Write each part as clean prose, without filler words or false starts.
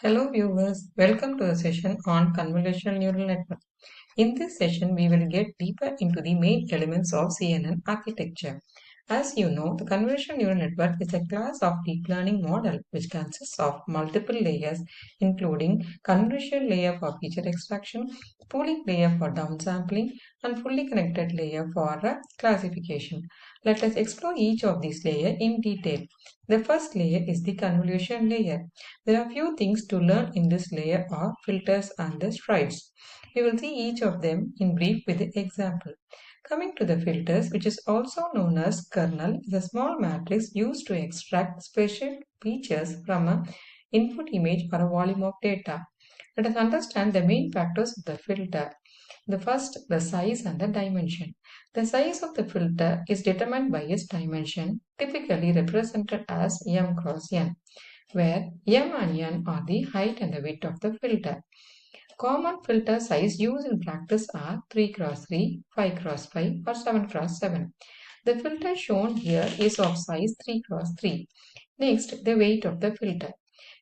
Hello viewers, welcome to the session on convolutional neural network. In this session, we will get deeper into the main elements of CNN architecture. As you know, the convolutional neural network is a class of deep learning model which consists of multiple layers including convolutional layer for feature extraction, pooling layer for downsampling, and fully connected layer for classification. Let us explore each of these layers in detail. The first layer is the convolution layer. There are few things to learn in this layer are filters and the strides. We will see each of them in brief with the example. Coming to the filters, which is also known as kernel, is a small matrix used to extract special features from an input image or a volume of data. Let us understand the main factors of the filter. The first, the size and the dimension. The size of the filter is determined by its dimension, typically represented as m cross n, where m and n are the height and the width of the filter. Common filter size used in practice are 3 cross 3, 5 cross 5 or 7 cross 7. The filter shown here is of size 3 cross 3. Next, the weight of the filter.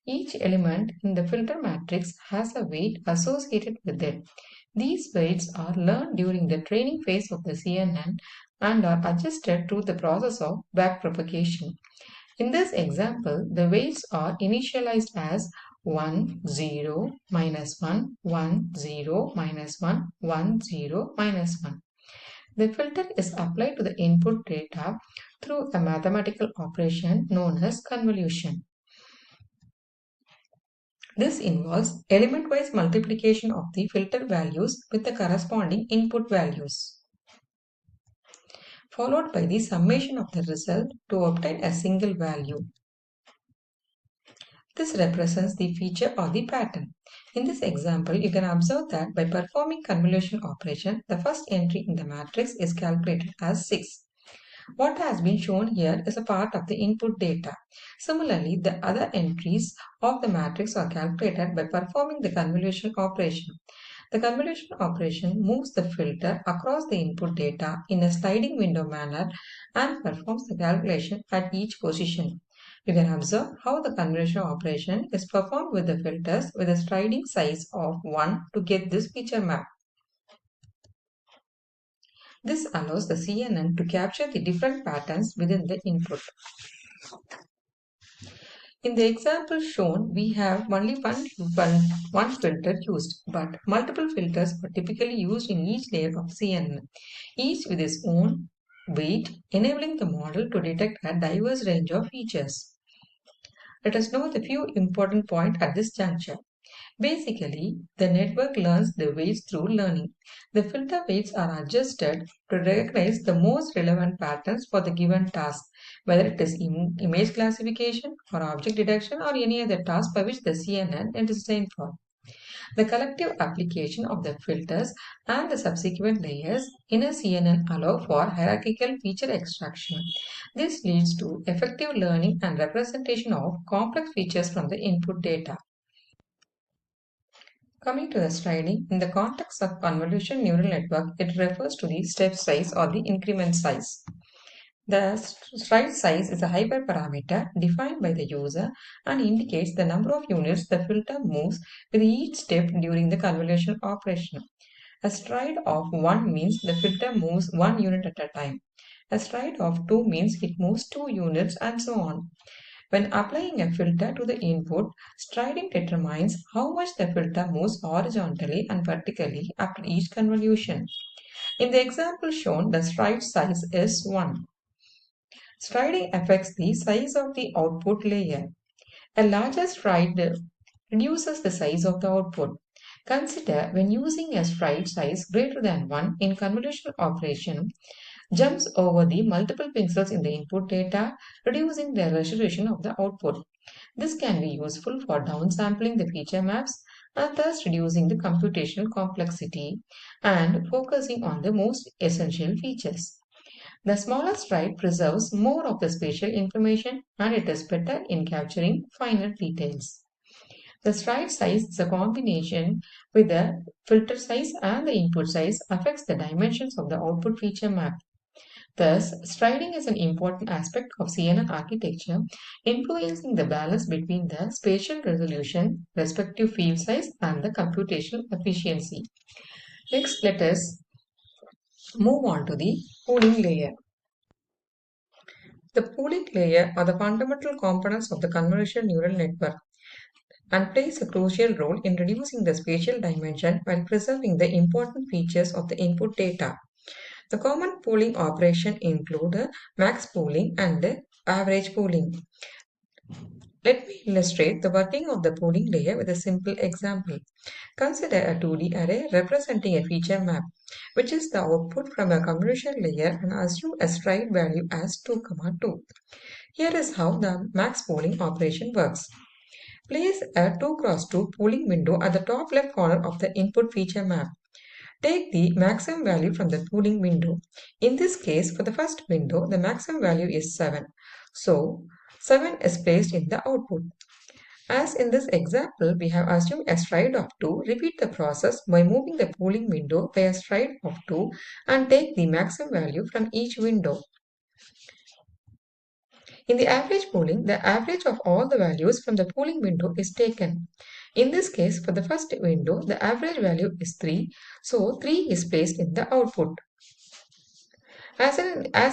Each element in the filter matrix has a weight associated with it. These weights are learned during the training phase of the CNN and are adjusted through the process of backpropagation. In this example, the weights are initialized as 1, 0, minus 1, 1, 0, minus 1, 1, 0, minus 1. The filter is applied to the input data through a mathematical operation known as convolution. This involves element-wise multiplication of the filter values with the corresponding input values, followed by the summation of the result to obtain a single value. This represents the feature or the pattern. In this example, you can observe that by performing convolution operation, the first entry in the matrix is calculated as 6. What has been shown here is a part of the input data. Similarly, the other entries of the matrix are calculated by performing the convolution operation. The convolution operation moves the filter across the input data in a sliding window manner and performs the calculation at each position. You can observe how the convolution operation is performed with the filters with a sliding size of 1 to get this feature map. This allows the CNN to capture the different patterns within the input. In the example shown, we have only one filter used, but multiple filters are typically used in each layer of CNN, each with its own weight, enabling the model to detect a diverse range of features. Let us note a few important points at this juncture. Basically, the network learns the weights through learning. The filter weights are adjusted to recognize the most relevant patterns for the given task, whether it is image classification or object detection or any other task by which the CNN is designed for. The collective application of the filters and the subsequent layers in a CNN allow for hierarchical feature extraction. This leads to effective learning and representation of complex features from the input data. Coming to the striding, in the context of convolution neural network, it refers to the step size or the increment size. The stride size is a hyperparameter defined by the user and indicates the number of units the filter moves with each step during the convolution operation. A stride of 1 means the filter moves 1 unit at a time. A stride of 2 means it moves 2 units and so on. When applying a filter to the input, striding determines how much the filter moves horizontally and vertically after each convolution. In the example shown, the stride size is 1. Striding affects the size of the output layer. A larger stride reduces the size of the output. Consider when using a stride size greater than 1 in convolutional operation, jumps over the multiple pixels in the input data, reducing the resolution of the output. This can be useful for downsampling the feature maps and thus reducing the computational complexity and focusing on the most essential features. The smaller stride preserves more of the spatial information and it is better in capturing finer details. The stride size is a combination with the filter size and the input size affects the dimensions of the output feature map. Thus, striding is an important aspect of CNN architecture, influencing the balance between the spatial resolution, respective field size, and the computational efficiency. Next, let us move on to the pooling layer. The pooling layer are the fundamental components of the convolutional neural network and plays a crucial role in reducing the spatial dimension while preserving the important features of the input data. The common pooling operation include max pooling and average pooling. Let me illustrate the working of the pooling layer with a simple example. Consider a 2D array representing a feature map, which is the output from a convolution layer, and assume a stride value as 2, 2. Here is how the max pooling operation works. Place a 2 cross 2 pooling window at the top left corner of the input feature map. Take the maximum value from the pooling window. In this case, for the first window, the maximum value is 7. So, 7 is placed in the output. As in this example, we have assumed a stride of 2. Repeat the process by moving the pooling window by a stride of 2 and take the maximum value from each window. In the average pooling, the average of all the values from the pooling window is taken. In this case, for the first window, the average value is 3, so 3 is placed in the output. As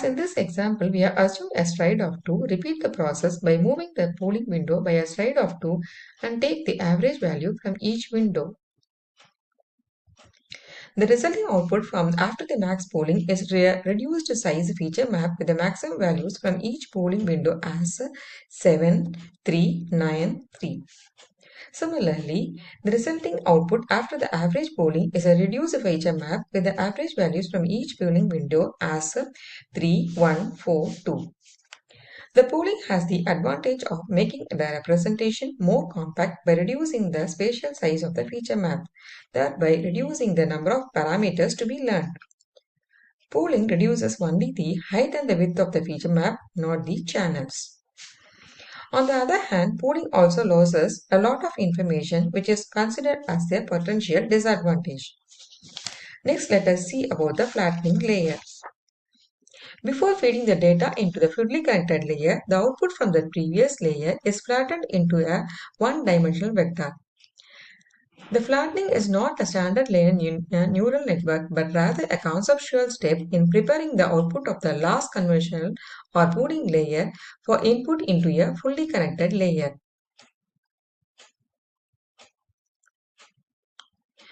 in this example, we have assumed a stride of 2. Repeat the process by moving the pooling window by a stride of 2 and take the average value from each window. The resulting output from after the max pooling is reduced size feature map with the maximum values from each pooling window as 7, 3, 9, 3. Similarly, the resulting output after the average pooling is a reduced feature map with the average values from each pooling window as 3, 1, 4, 2. The pooling has the advantage of making the representation more compact by reducing the spatial size of the feature map, thereby reducing the number of parameters to be learned. Pooling reduces only the height and the width of the feature map, not the channels. On the other hand, pooling also loses a lot of information, which is considered as a potential disadvantage. Next, let us see about the flattening layer. Before feeding the data into the fully connected layer, the output from the previous layer is flattened into a one-dimensional vector. The flattening is not a standard layer neural network, but rather a conceptual step in preparing the output of the last convolutional or pooling layer for input into a fully connected layer.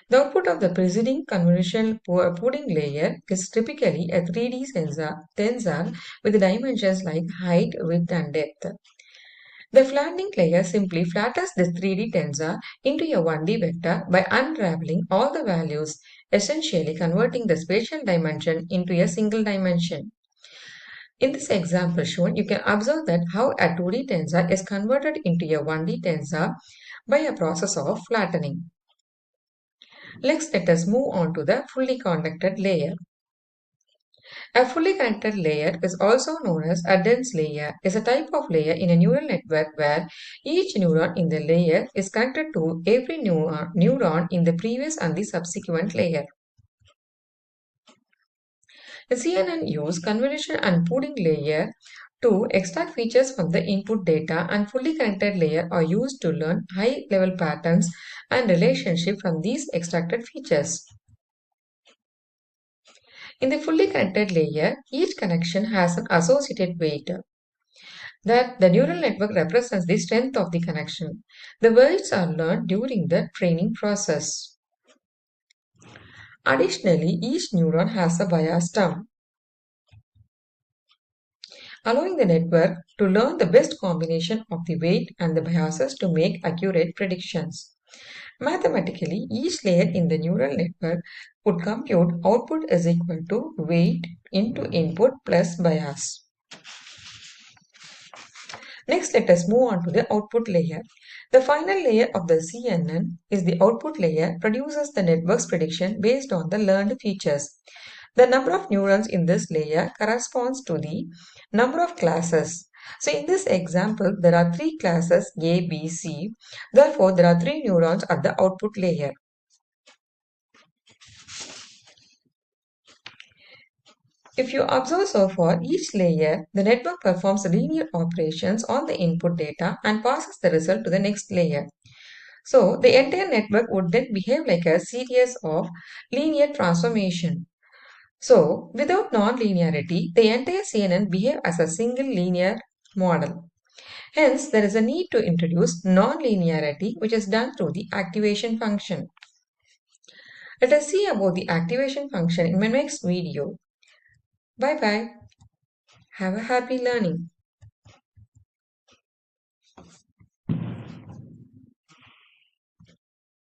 The output of the preceding convolutional pooling layer is typically a 3D tensor with dimensions like height, width, and depth. The flattening layer simply flattens this 3D tensor into a 1D vector by unraveling all the values, essentially converting the spatial dimension into a single dimension. In this example shown, you can observe that how a 2D tensor is converted into a 1D tensor by a process of flattening. Next, let us move on to the fully connected layer. A fully connected layer is also known as a dense layer, is a type of layer in a neural network where each neuron in the layer is connected to every neuron in the previous and the subsequent layer. The CNN use convolution and pooling layer to extract features from the input data, and fully connected layer are used to learn high-level patterns and relationship from these extracted features. In the fully connected layer, each connection has an associated weight. That the neural network represents the strength of the connection. The weights are learned during the training process. Additionally, each neuron has a bias term, allowing the network to learn the best combination of the weight and the biases to make accurate predictions. Mathematically, each layer in the neural network would compute output is equal to weight into input plus bias. Next, let us move on to the output layer. The final layer of the CNN is the output layer, produces the network's prediction based on the learned features. The number of neurons in this layer corresponds to the number of classes. So in this example, there are 3 classes A, B, C. Therefore, there are 3 neurons at the output layer. If you observe so far, each layer, the network performs linear operations on the input data and passes the result to the next layer. So the entire network would then behave like a series of linear transformation. So without non-linearity, the entire CNN behave as a single linear model. Hence, there is a need to introduce non-linearity, which is done through the activation function. Let us see about the activation function in my next video. Bye bye. Have a happy learning.